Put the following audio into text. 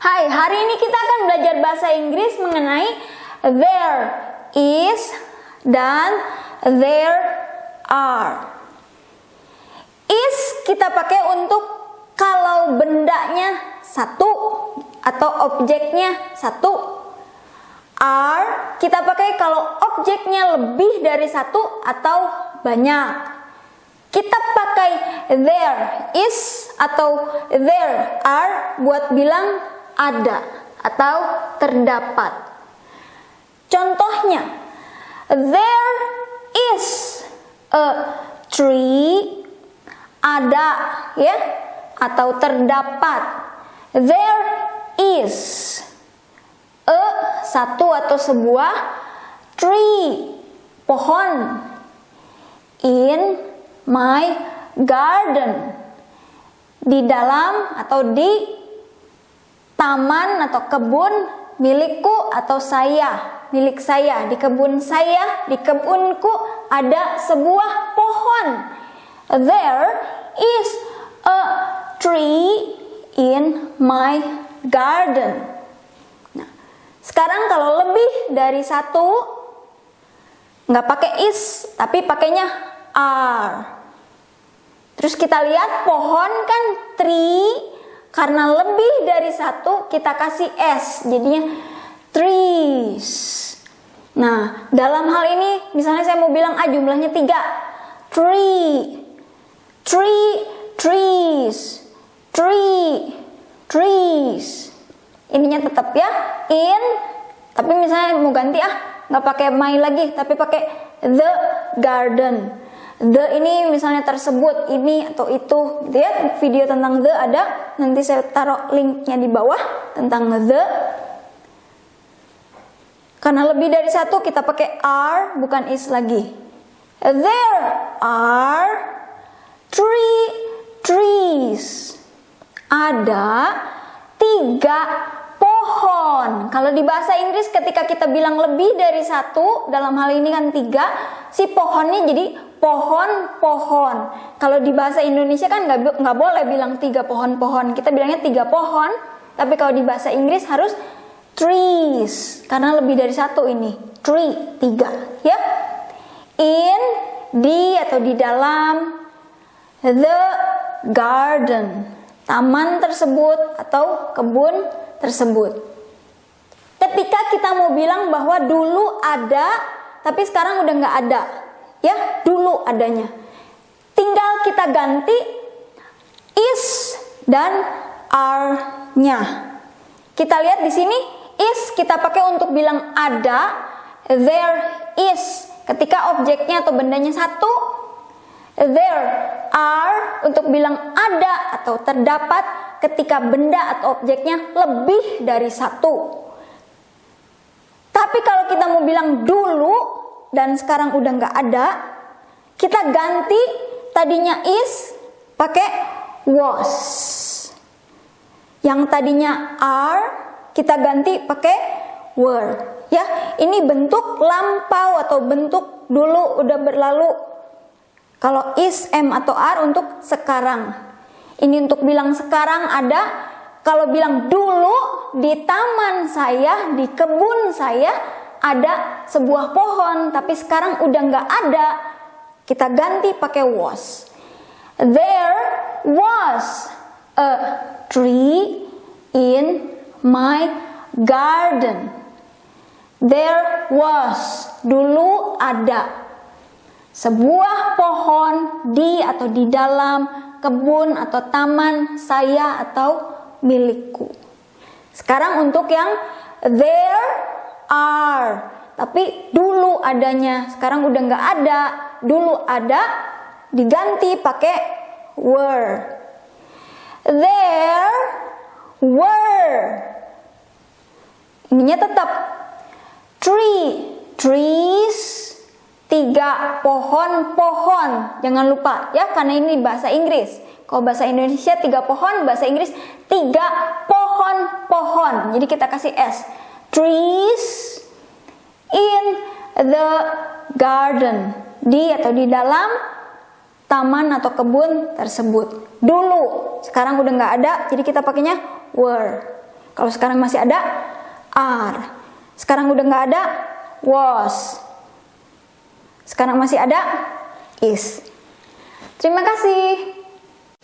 Hai, hari ini kita akan belajar bahasa Inggris mengenai there is dan there are. Is kita pakai untuk kalau bendanya satu atau objeknya satu. Are kita pakai kalau objeknya lebih dari satu atau banyak. Kita pakai there is atau there are buat bilang ada atau terdapat. Contohnya, there is a tree, ada ya, atau terdapat. There is a satu atau sebuah tree, pohon, in my garden, di dalam atau di taman atau kebun milikku atau saya, milik saya, di kebun saya, di kebunku ada sebuah pohon. There is a tree in my garden. Nah, sekarang kalau lebih dari satu, nggak pakai is, tapi pakainya are. Terus kita lihat pohon kan tree, karena lebih dari satu kita kasih s, jadinya trees. Nah, dalam hal ini misalnya saya mau bilang jumlahnya 3. Tree, trees, trees. Ininya tetap ya, in. Tapi misalnya mau ganti nggak pakai my lagi, tapi pakai the garden. The ini misalnya tersebut, ini atau itu, gitu ya. Video tentang the ada, nanti saya taruh linknya di bawah tentang the. Karena lebih dari satu kita pakai are, bukan is lagi. There are 3 trees. Ada 3 pohon. Kalau di bahasa Inggris ketika kita bilang lebih dari satu, dalam hal ini kan 3, si pohonnya jadi pohon-pohon. Kalau di bahasa Indonesia kan nggak boleh bilang 3 pohon-pohon. Kita bilangnya 3 pohon. Tapi kalau di bahasa Inggris harus trees. Karena lebih dari satu ini. Tree, 3. Ya. In, di atau di dalam. The garden. Taman tersebut atau kebun tersebut. Ketika kita mau bilang bahwa dulu ada, tapi sekarang udah nggak ada. Ya, dulu adanya. Tinggal kita ganti is dan are-nya. Kita lihat di sini is kita pakai untuk bilang ada, there is ketika objeknya atau bendanya satu, there are untuk bilang ada atau terdapat ketika benda atau objeknya lebih dari satu. Tapi kalau kita mau bilang dulu dan sekarang udah nggak ada, kita ganti tadinya is pakai was. Yang tadinya are kita ganti pakai were. Ya, ini bentuk lampau atau bentuk dulu udah berlalu. Kalau is, am atau are untuk sekarang. Ini untuk bilang sekarang ada. Kalau bilang dulu di taman saya, di kebun saya ada sebuah pohon, tapi sekarang udah nggak ada. Kita ganti pakai was. There was a tree in my garden. There was, dulu ada sebuah pohon di atau di dalam kebun atau taman saya atau milikku. Sekarang untuk yang there are, tapi dulu adanya, sekarang udah nggak ada. Dulu ada, diganti pakai were. There were. Ininya tetap trees, 3 pohon-pohon. Jangan lupa ya, karena ini bahasa Inggris. Kalau bahasa Indonesia 3 pohon, bahasa Inggris 3 pohon-pohon. Jadi kita kasih s. Trees in the garden. Di atau di dalam taman atau kebun tersebut. Dulu, sekarang udah nggak ada, jadi kita pakainya were. Kalau sekarang masih ada, are. Sekarang udah nggak ada, was. Sekarang masih ada, is. Terima kasih.